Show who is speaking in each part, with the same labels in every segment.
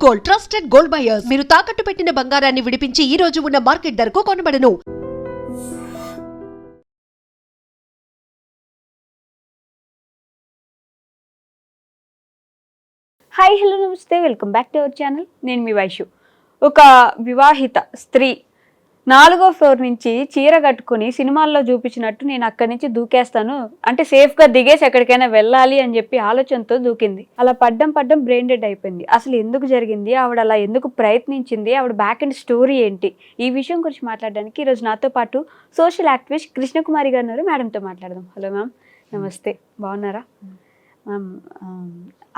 Speaker 1: Gold, trusted gold buyers. మీరు తాకట్టు పెట్టిన బంగారాన్ని విడిపించి ఈ రోజు ఉన్న మార్కెట్ ధరకు కొనబడను.
Speaker 2: హాయ్ హలో నమస్తే, welcome back to our channel. నేను మీ వైషు. ఒక వివాహిత స్త్రీ 4వ ఫ్లోర్ నుంచి చీర కట్టుకుని సినిమాల్లో చూపించినట్టు నేను అక్కడి నుంచి దూకేస్తాను అంటే సేఫ్గా దిగేసి ఎక్కడికైనా వెళ్ళాలి అని చెప్పి ఆలోచనతో దూకింది. అలా పడ్డం బ్రెయిన్ డెడ్ అయిపోయింది. అసలు ఎందుకు జరిగింది, ఆవిడ అలా ఎందుకు ప్రయత్నించింది, ఆవిడ బ్యాక్ అండ్ స్టోరీ ఏంటి, ఈ విషయం గురించి మాట్లాడడానికి ఈరోజు నాతో పాటు సోషల్ యాక్టివిస్ట్ కృష్ణకుమారి గారు ఉన్నారు. మేడంతో మాట్లాడదాం. హలో మ్యామ్, నమస్తే, బాగున్నారా మ్యామ్?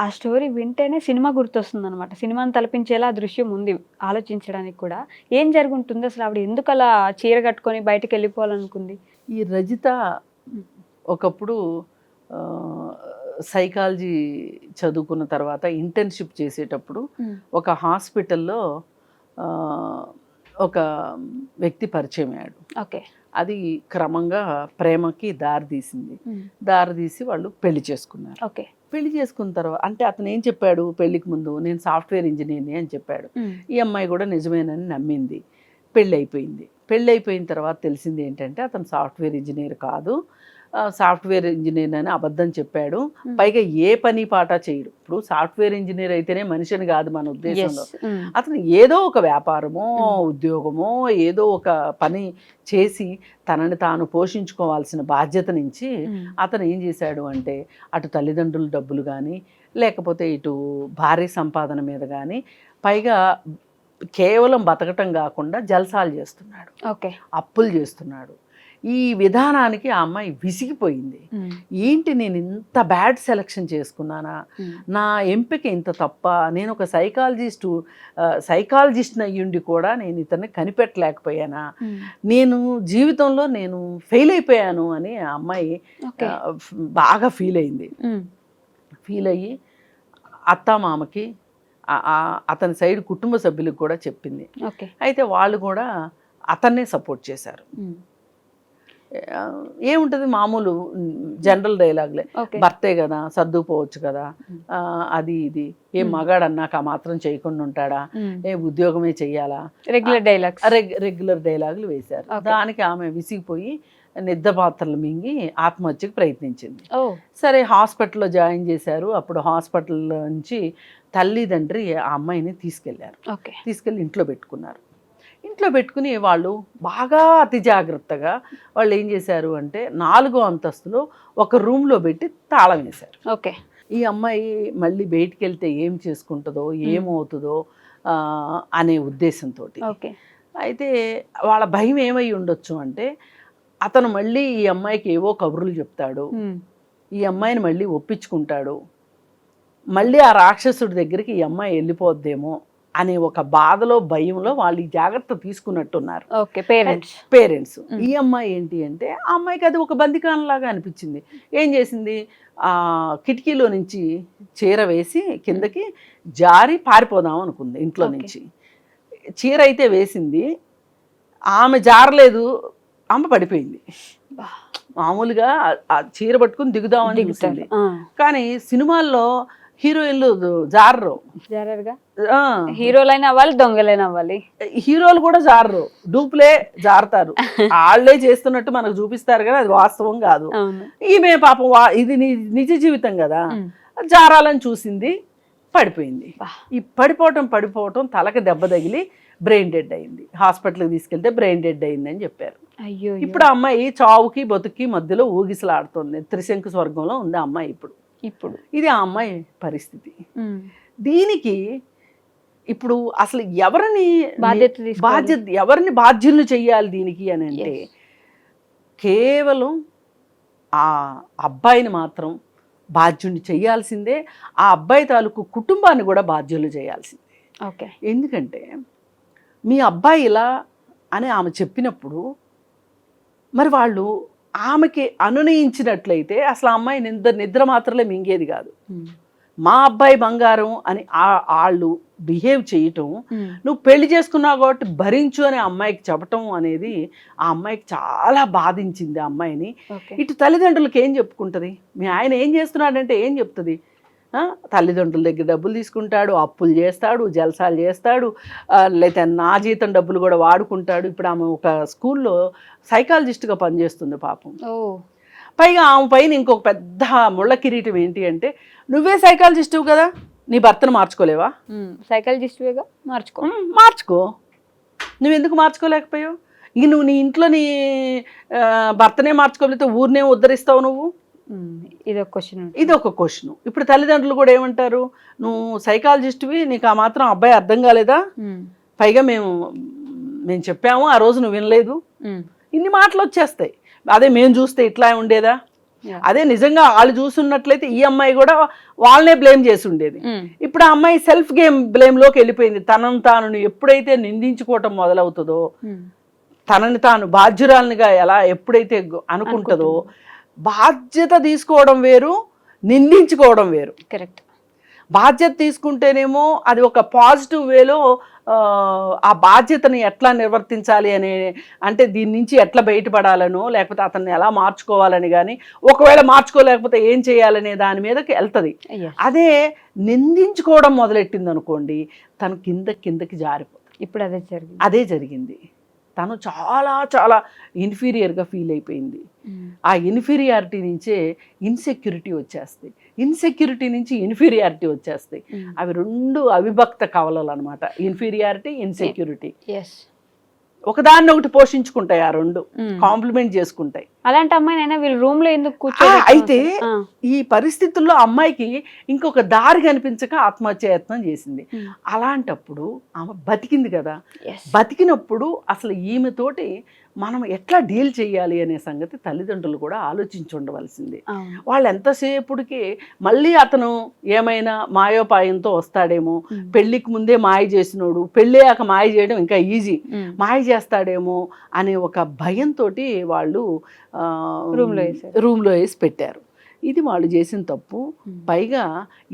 Speaker 2: ఆ స్టోరీ వింటేనే సినిమా గుర్తొస్తుంది అనమాట. సినిమాని తలపించేలా ఆ దృశ్యం ఉంది ఆలోచించడానికి కూడా. ఏం జరుగుంటుంది అసలు, ఆవిడ ఎందుకు అలా చీర కట్టుకొని బయటకు వెళ్ళిపోవాలనుకుంది?
Speaker 3: ఈ రజిత ఒకప్పుడు సైకాలజీ చదువుకున్న తర్వాత ఇంటర్న్షిప్ చేసేటప్పుడు ఒక హాస్పిటల్లో ఒక వ్యక్తి పరిచయం అయ్యాడు.
Speaker 2: ఓకే.
Speaker 3: అది క్రమంగా ప్రేమకి దారితీసి వాళ్ళు పెళ్లి చేసుకున్నారు.
Speaker 2: ఓకే.
Speaker 3: పెళ్లి చేసుకున్న తర్వాత అంటే అతను ఏం చెప్పాడు, పెళ్లికి ముందు నేను సాఫ్ట్వేర్ ఇంజనీర్ని అని చెప్పాడు. ఈ అమ్మాయి కూడా నిజమేనని నమ్మింది. పెళ్ళి అయిపోయిన తర్వాత తెలిసింది ఏంటంటే అతను సాఫ్ట్వేర్ ఇంజనీర్ కాదు, సాఫ్ట్వేర్ ఇంజనీర్ అని అబద్ధం చెప్పాడు. పైగా ఏ పని పాట చేయడు. ఇప్పుడు సాఫ్ట్వేర్ ఇంజనీర్ అయితేనే మనిషిని కాదు మన ఉద్దేశంలో. అతను ఏదో ఒక వ్యాపారమో ఉద్యోగమో ఏదో ఒక పని చేసి తనని తాను పోషించుకోవాల్సిన బాధ్యత నుంచి అతను ఏం చేశాడు అంటే అటు తల్లిదండ్రుల డబ్బులు కానీ లేకపోతే ఇటు భార్య సంపాదన మీద కానీ పైగా కేవలం బతకటం కాకుండా జల్సాలు చేస్తున్నాడు, అప్పులు చేస్తున్నాడు. ఈ విధానానికి ఆ అమ్మాయి విసిగిపోయింది. ఏంటి నేను ఇంత బ్యాడ్ సెలక్షన్ చేసుకున్నానా, నా ఎంపిక ఇంత తప్ప, నేను ఒక సైకాలజిస్ట్ని అయ్యుండి కూడా నేను ఇతన్ని కనిపెట్టలేకపోయానా, నేను జీవితంలో నేను ఫెయిల్ అయిపోయాను అని ఆ అమ్మాయి బాగా ఫీల్ అయ్యి అత్తామామకి అతని సైడ్ కుటుంబ సభ్యులకు కూడా చెప్పింది. అయితే వాళ్ళు కూడా అతన్నే సపోర్ట్ చేశారు. ఏముంటుంది మామూలు జనరల్ డైలాగ్లే, భర్తే కదా సర్దుకుపోవచ్చు కదా, అది ఇది, ఏ మగాడన్నాక ఆ మాత్రం చేయకుండా ఉంటాడా, ఏ ఉద్యోగమే చెయ్యాలా, రెగ్యులర్ డైలాగులు వేశారు. దానికి ఆమె విసిగిపోయి నిద్ర మాత్రలు మింగి ఆత్మహత్యకు ప్రయత్నించింది. సరే హాస్పిటల్లో జాయిన్ చేశారు. అప్పుడు హాస్పిటల్ నుంచి తల్లిదండ్రి ఆ అమ్మాయిని తీసుకెళ్ళి ఇంట్లో పెట్టుకుని వాళ్ళు బాగా అతి జాగ్రత్తగా వాళ్ళు ఏం చేశారు అంటే 4వ అంతస్తులో ఒక రూమ్లో పెట్టి తాళం వేశారు. ఈ అమ్మాయి మళ్ళీ బయటికి వెళ్తే ఏం చేసుకుంటుందో ఏమవుతుందో అనే ఉద్దేశంతో. అయితే వాళ్ళ భయం ఏమై ఉండొచ్చు అంటే అతను మళ్ళీ ఈ అమ్మాయికి ఏవో కబుర్లు చెప్తాడు, ఈ అమ్మాయిని మళ్ళీ ఒప్పించుకుంటాడు, మళ్ళీ ఆ రాక్షసుడి దగ్గరికి ఈ అమ్మాయి వెళ్ళిపోద్దేమో అనే ఒక బాధలో భయంలో వాళ్ళు ఈ జాగ్రత్త తీసుకున్నట్టున్నారు పేరెంట్స్. ఈ అమ్మాయి ఏంటి అంటే ఆ అమ్మాయికి అది ఒక బందికానలాగా అనిపించింది. ఏం చేసింది, ఆ కిటికీలో నుంచి చీర వేసి కిందకి జారి పారిపోదాం అనుకుంది. ఇంట్లో నుంచి చీర అయితే వేసింది, ఆమె జారలేదు, ఆమె పడిపోయింది. మామూలుగా ఆ చీర పట్టుకుని దిగుదామని చూసింది. కానీ సినిమాల్లో హీరోయిన్లు జారరు,
Speaker 2: హీరోలైనా అవ్వాలి దొంగలైనా అవ్వాలి,
Speaker 3: హీరోలు కూడా జారరు, డూప్లే జారుతారు. వాళ్ళే చేస్తున్నట్టు మనకు చూపిస్తారు కానీ అది వాస్తవం కాదు. ఈమె పాపం ఇది నిజ జీవితం కదా, జారాలని చూసింది, పడిపోయింది. ఈ పడిపోవటం తలకి దెబ్బ తగిలి బ్రెయిన్ డెడ్ అయింది. హాస్పిటల్కి తీసుకెళ్తే బ్రెయిన్ డెడ్ అయిందని చెప్పారు. ఇప్పుడు ఆ అమ్మాయి చావుకి బతుకి మధ్యలో ఊగిసలాడుతుంది. త్రిశంకు స్వర్గంలో ఉంది ఆ అమ్మాయి ఇప్పుడు. ఇది ఆ అమ్మాయి పరిస్థితి. దీనికి ఇప్పుడు అసలు ఎవరిని బాధ్యులను చెయ్యాలి దీనికి అని అంటే కేవలం ఆ అబ్బాయిని మాత్రం బాధ్యుని చేయాల్సిందే, ఆ అబ్బాయి తాలూకు కుటుంబాన్ని కూడా బాధ్యులు చేయాల్సిందే. ఎందుకంటే మీ అబ్బాయి ఇలా అని ఆమె చెప్పినప్పుడు మరి వాళ్ళు ఆమెకి అనునయించినట్లయితే అసలు ఆ అమ్మాయి నిద్ర మాత్రమే మింగేది కాదు. మా అబ్బాయి బంగారం అని వాళ్ళు బిహేవ్ చేయటం, నువ్వు పెళ్లి చేసుకున్నావు కాబట్టి భరించు అని అమ్మాయికి చెప్పటం అనేది ఆ అమ్మాయికి చాలా బాధించింది. ఆ అమ్మాయిని ఇటు తల్లిదండ్రులకి ఏం చెప్పుకుంటుంది, మీ ఆయన ఏం చేస్తున్నాడంటే ఏం చెప్తుంది, తల్లిదండ్రుల దగ్గర డబ్బులు తీసుకుంటాడు, అప్పులు చేస్తాడు, జలసాలు చేస్తాడు, లేకపోతే నా జీతం డబ్బులు కూడా వాడుకుంటాడు. ఇప్పుడు ఆమె ఒక స్కూల్లో సైకాలజిస్ట్గా పనిచేస్తుంది పాపం. పైగా ఆమె పైన ఇంకొక పెద్ద ముళ్ళ కిరీటం ఏంటి అంటే, నువ్వే సైకాలజిస్టు కదా, నీ భర్తను మార్చుకోలేవా?
Speaker 2: సైకాలజిస్ట్గా
Speaker 3: మార్చుకో. నువ్వెందుకు మార్చుకోలేకపోయావు? ఇంక నువ్వు నీ ఇంట్లో నీ భర్తనే మార్చుకోలేకపోతే ఊరినే ఉద్ధరిస్తావు నువ్వు? ఇది ఒక క్వశ్చన్. ఇప్పుడు తల్లిదండ్రులు కూడా ఏమంటారు, నువ్వు సైకాలజిస్ట్వి, నీకు ఆ మాత్రం అబ్బాయి అర్థం కాలేదా? పైగా మేము చెప్పాము, ఆ రోజు నువ్వు వినలేదు. ఇన్ని మాటలు వచ్చేస్తాయి. అదే మేము చూస్తే ఇట్లా ఉండేదా? అదే నిజంగా వాళ్ళు చూసున్నట్లయితే ఈ అమ్మాయి కూడా వాళ్ళనే బ్లేమ్ చేసి ఉండేది. ఇప్పుడు ఆ అమ్మాయి సెల్ఫ్ బ్లేమ్లోకి వెళ్ళిపోయింది. తనను తాను ఎప్పుడైతే నిందించుకోవటం మొదలవుతుందో, తనని తాను బాధ్యురాలనిగా ఎప్పుడైతే అనుకుంటుందో, బాధ్యత తీసుకోవడం వేరు, నిందించుకోవడం వేరు.
Speaker 2: కరెక్ట్.
Speaker 3: బాధ్యత తీసుకుంటేనేమో అది ఒక పాజిటివ్ వేలో ఆ బాధ్యతని ఎట్లా నిర్వర్తించాలి అనే, అంటే దీని నుంచి ఎట్లా బయటపడాలనో, లేకపోతే అతన్ని ఎలా మార్చుకోవాలని, కానీ ఒకవేళ మార్చుకోలేకపోతే ఏం చేయాలనే దాని మీదకి వెళ్తుంది. అదే నిందించుకోవడం మొదలెట్టింది అనుకోండి, తను కిందకి జారిపోతుంది.
Speaker 2: ఇప్పుడు
Speaker 3: అదే జరిగింది. తను చాలా చాలా ఇన్ఫీరియర్గా ఫీల్ అయిపోయింది. ఆ ఇన్ఫీరియారిటీ నుంచే ఇన్సెక్యూరిటీ వచ్చేస్తాయి, ఇన్సెక్యూరిటీ నుంచి ఇన్ఫీరియారిటీ వచ్చేస్తాయి. అవి రెండు అవిభక్త కవలలు అనమాట, ఇన్ఫీరియారిటీ, ఇన్సెక్యూరిటీ. ఒకదాన్ని ఒకటి పోషించుకుంటాయి, ఆ రెండు కాంప్లిమెంట్ చేసుకుంటాయి.
Speaker 2: అలాంటి అమ్మాయినైనా వీళ్ళు రూమ్ లో ఎందుకు కూర్చోబెట్టారు?
Speaker 3: అయితే ఈ పరిస్థితుల్లో అమ్మాయికి ఇంకొక దారి కనిపించక ఆత్మహత్యాయత్నం చేసింది. అలాంటప్పుడు ఆమె బతికింది కదా, బతికినప్పుడు అసలు ఈమెతోటి మనం ఎట్లా డీల్ చేయాలి అనే సంగతి తల్లిదండ్రులు కూడా ఆలోచించి ఉండవలసింది. వాళ్ళు ఎంతసేపుడికి మళ్ళీ అతను ఏమైనా మాయోపాయంతో వస్తాడేమో, పెళ్లికి ముందే మాయ చేసినోడు పెళ్ళయ్యాక మాయ చేయడం ఇంకా ఈజీ, మాయ చేస్తాడేమో అనే ఒక భయంతో వాళ్ళు రూమ్లో వేసి పెట్టారు. ఇది వాళ్ళు చేసిన తప్పు. పైగా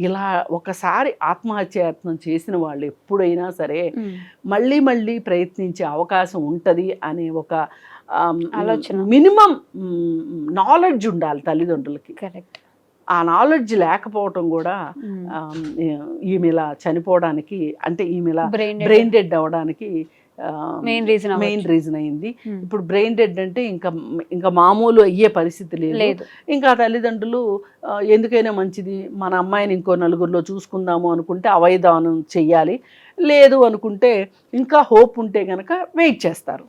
Speaker 3: ఇలా ఒకసారి ఆత్మహత్యాయత్నం చేసిన వాళ్ళు ఎప్పుడైనా సరే మళ్ళీ మళ్ళీ ప్రయత్నించే అవకాశం ఉంటుంది అనే ఒక ఆలోచన, మినిమం నాలెడ్జ్ ఉండాలి తల్లిదండ్రులకి.
Speaker 2: కరెక్ట్.
Speaker 3: ఆ నాలెడ్జ్ లేకపోవటం కూడా ఈమె ఇలా చనిపోవడానికి, అంటే ఈమె ఇలా బ్రెయిన్ డెడ్ అవ్వడానికి మెయిన్ రీజన్ అయింది. ఇప్పుడు బ్రెయిన్ డెడ్ అంటే ఇంకా మామూలు అయ్యే పరిస్థితి లేదు. ఇంకా తల్లిదండ్రులు ఎందుకైనా మంచిది, మన అమ్మాయిని ఇంకో నలుగురిలో చూసుకుందాము అనుకుంటే అవయదానం చెయ్యాలి, లేదు అనుకుంటే ఇంకా హోప్ ఉంటే కనుక వెయిట్ చేస్తారు.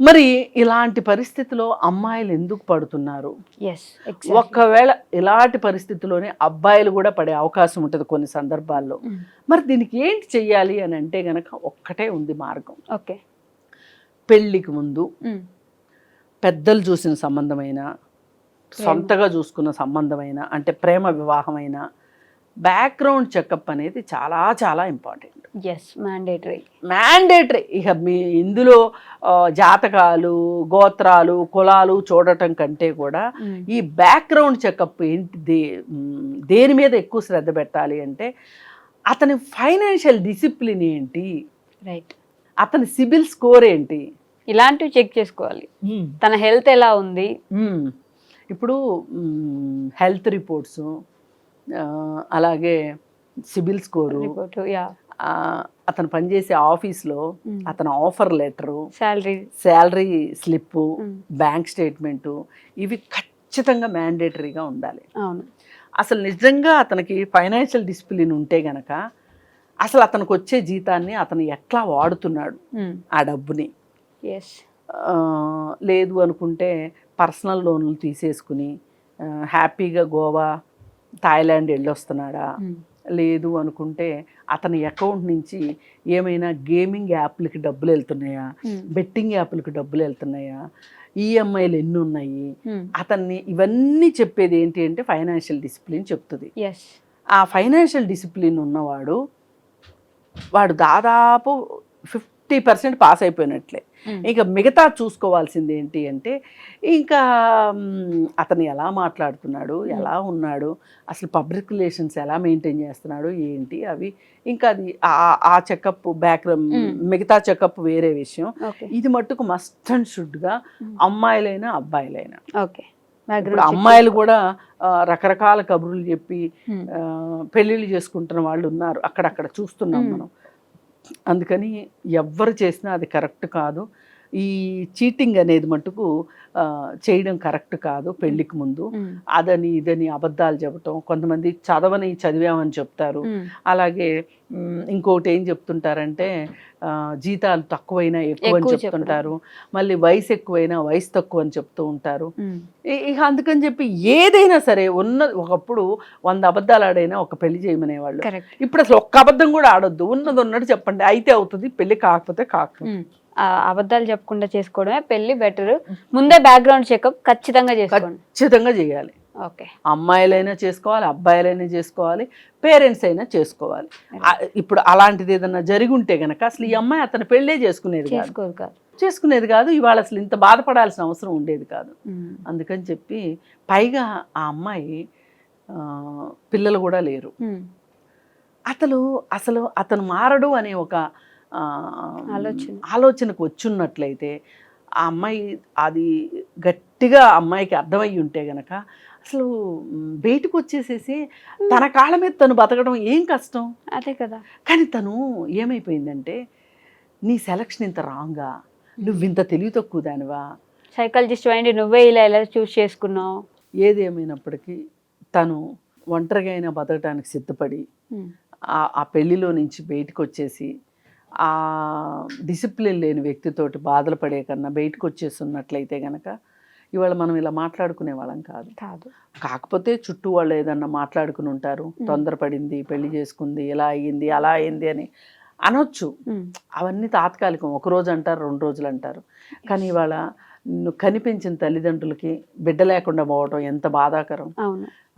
Speaker 3: మరి ఇలాంటి పరిస్థితిలో అమ్మాయిలు ఎందుకు పడుతున్నారు? ఒకవేళ ఇలాంటి పరిస్థితిలోనే అబ్బాయిలు కూడా పడే అవకాశం ఉంటుంది కొన్ని సందర్భాల్లో. మరి దీనికి ఏంటి చెయ్యాలి అని అంటే గనక ఒక్కటే ఉంది మార్గం.
Speaker 2: ఓకే.
Speaker 3: పెళ్ళికి ముందు పెద్దలు చూసిన సంబంధమైన, సొంతగా చూసుకున్న సంబంధమైన, అంటే ప్రేమ వివాహమైన బ్యాక్గ్రౌండ్ చెకప్ అనేది చాలా చాలా ఇంపార్టెంట్. మ్యాండేటరీ. ఇక మీ ఇందులో జాతకాలు, గోత్రాలు, కులాలు చూడటం కంటే కూడా ఈ బ్యాక్గ్రౌండ్ చెకప్ ఏంటి, దేని మీద ఎక్కువ శ్రద్ధ పెట్టాలి అంటే అతని ఫైనాన్షియల్ డిసిప్లిన్ ఏంటి, అతని సిబిల్ స్కోర్ ఏంటి,
Speaker 2: ఇలాంటివి చెక్ చేసుకోవాలి. తన హెల్త్ ఎలా ఉంది.
Speaker 3: ఇప్పుడు హెల్త్ రిపోర్ట్స్, అలాగే సిబిల్ స్కోరు, అతను పనిచేసే ఆఫీస్లో అతని offer letter, salary slip, bank statement, ఇవి ఖచ్చితంగా మ్యాండేటరీగా ఉండాలి. అసలు నిజంగా అతనికి ఫైనాన్షియల్ డిసిప్లిన్ ఉంటే గనక అసలు అతనికి వచ్చే జీతాన్ని అతను ఎట్లా వాడుతున్నాడు ఆ డబ్బుని, లేదు అనుకుంటే పర్సనల్ లోన్లు తీసేసుకుని హ్యాపీగా గోవా, థాయిలాండ్ వెళ్ళొస్తున్నాడా, లేదు అనుకుంటే అతని అకౌంట్ నుంచి ఏమైనా గేమింగ్ యాప్లకి డబ్బులు వెళ్తున్నాయా, బెట్టింగ్ యాప్లకి డబ్బులు వెళ్తున్నాయా, ఈఎంఐలు ఎన్ని ఉన్నాయి, అతన్ని ఇవన్నీ చెప్పేది ఏంటి అంటే ఫైనాన్షియల్ డిసిప్లిన్ చెప్తుంది. ఆ ఫైనాన్షియల్ డిసిప్లిన్ ఉన్నవాడు దాదాపు 50% పాస్ అయిపోయినట్లే. ఇక మిగతా చూసుకోవాల్సింది ఏంటి అంటే ఇంకా అతను ఎలా మాట్లాడుతున్నాడు, ఎలా ఉన్నాడు, అసలు పబ్లిక్ రిలేషన్స్ ఎలా మెయింటైన్ చేస్తున్నాడు ఏంటి, అవి ఇంకా అది ఆ చెకప్ బ్యాక్గ్రౌండ్, మిగతా చెకప్ వేరే విషయం. ఇది మట్టుకు మస్ట్ అండ్ షుడ్గా అమ్మాయిలైనా అబ్బాయిలైనా ఇప్పుడు అమ్మాయిలు కూడా రకరకాల కబుర్లు చెప్పి పెళ్ళిళ్ళు చేసుకుంటున్న వాళ్ళు ఉన్నారు, అక్కడక్కడ చూస్తున్నాం మనం. అందుకని ఎవ్వరు చేసినా అది కరెక్ట్ కాదు. ఈ చీటింగ్ అనేది మటుకు చేయడం కరెక్ట్ కాదు. పెళ్లికి ముందు అదని ఇదని అబద్ధాలు చెప్పటం, కొంతమంది చదివామని చెప్తారు. అలాగే ఇంకోటి ఏం చెప్తుంటారంటే జీతాలు తక్కువైనా ఎక్కువ అని చెప్తుంటారు, మళ్ళీ వయసు ఎక్కువైనా వయసు తక్కువ అని చెప్తూ ఉంటారు. ఇక అందుకని చెప్పి ఏదైనా సరే ఒకప్పుడు 100 అబద్ధాలు ఆడైనా ఒక పెళ్లి చేయమనేవాళ్ళు. ఇప్పుడు అసలు ఒక్క అబద్ధం కూడా ఆడొద్దు, ఉన్నది ఉన్నట్టు చెప్పండి, అయితే అవుతుంది, పెళ్లి కాకపోతే కాకపోతే.
Speaker 2: అబద్ధాలు చెప్పకుండా చేసుకోవడమే పెళ్లి బెటర్. ముందే బ్యాక్గ్రౌండ్ చెకప్ ఖచ్చితంగా
Speaker 3: చేయాలి. అమ్మాయిలైనా చేసుకోవాలి, అబ్బాయిలైనా చేసుకోవాలి, పేరెంట్స్ అయినా చేసుకోవాలి. ఇప్పుడు అలాంటిది ఏదన్నా జరిగి ఉంటే గనక అసలు ఈ అమ్మాయి అతను పెళ్ళే చేసుకునేది కాదు, ఇవాళ అసలు ఇంత బాధపడాల్సిన అవసరం ఉండేది కాదు. అందుకని చెప్పి పైగా ఆ అమ్మాయి పిల్లలు కూడా లేరు. అసలు అతను మారడు అనే ఒక ఆలోచనకు వచ్చున్నట్లయితే ఆ అమ్మాయి అది గట్టిగా అమ్మాయికి అర్థమయ్యి ఉంటే గనక అసలు బయటకు వచ్చేసేసి తన కాళ్ళ మీద తను బతకడం ఏం కష్టం,
Speaker 2: అదే కదా.
Speaker 3: కానీ తను ఏమైపోయిందంటే నీ సెలక్షన్ ఇంత రాంగా, నువ్వు ఇంత తెలివి తక్కువ దానివా,
Speaker 2: సైకాలజిస్ట్ అయింది నువ్వే ఇలా చూస్ చేసుకున్నావు.
Speaker 3: ఏదేమైనప్పటికీ తను ఒంటరిగా అయినా బతకడానికి సిద్ధపడి ఆ పెళ్లిలో నుంచి బయటకు వచ్చేసి ఆ డిసిప్లిన్ లేని వ్యక్తితోటి బాధలు పడే కన్నా బయటకు వచ్చేస్తున్నట్లయితే కనుక ఇవాళ మనం ఇలా మాట్లాడుకునే వాళ్ళం కాదు. కాకపోతే చుట్టూ వాళ్ళు ఏదన్నా మాట్లాడుకుని ఉంటారు, తొందరపడింది, పెళ్లి చేసుకుంది, ఇలా అయ్యింది, అలా అయ్యింది అని అనొచ్చు. అవన్నీ తాత్కాలికం, 1 రోజు అంటారు, 2 రోజులు అంటారు. కానీ ఇవాళ కనిపించిన తల్లిదండ్రులకి బిడ్డ లేకుండా పోవడం ఎంత బాధాకరం.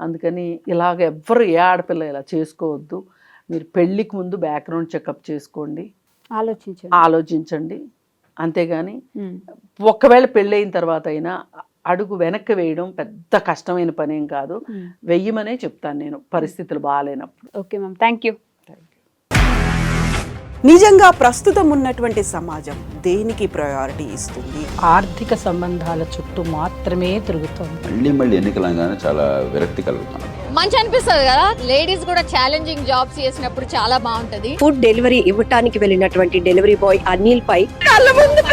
Speaker 3: అందుకని ఇలాగ ఎవ్వరు ఏ ఆడపిల్ల ఇలా చేసుకోవద్దు. మీరు పెళ్ళికి ముందు బ్యాక్గ్రౌండ్ చెకప్ చేసుకోండి, ఆలోచించండి. అంతేగాని ఒకవేళ పెళ్ళయిన తర్వాత అయినా అడుగు వెనక్కి వేయడం పెద్ద కష్టమైన పనేం కాదు. వెయ్యమనే చెప్తాను నేను, పరిస్థితులు బాగాలేనప్పుడు.
Speaker 2: Okay ma'am, thank you.
Speaker 4: నిజంగా ప్రస్తుతం ఉన్నటువంటి సమాజం దేనికి ప్రయారిటీ ఇస్తుంది?
Speaker 5: ఆర్థిక సంబంధాల చుట్టూ మాత్రమే తిరుగుతోంది.
Speaker 6: మళ్ళీ ఎన్నికలంగానే చాలా విరక్తి కలుగుతున్నాం.
Speaker 7: మంచి అనిపిస్తుంది కదా, లేడీస్ కూడా ఛాలెంజింగ్ జాబ్స్ చేసినప్పుడు చాలా బాగుంటది.
Speaker 8: ఫుడ్ డెలివరీ ఇవ్వటానికి వెళ్ళినటువంటి డెలివరీ బాయ్ అనిల్ పై కళ్ళ ముందు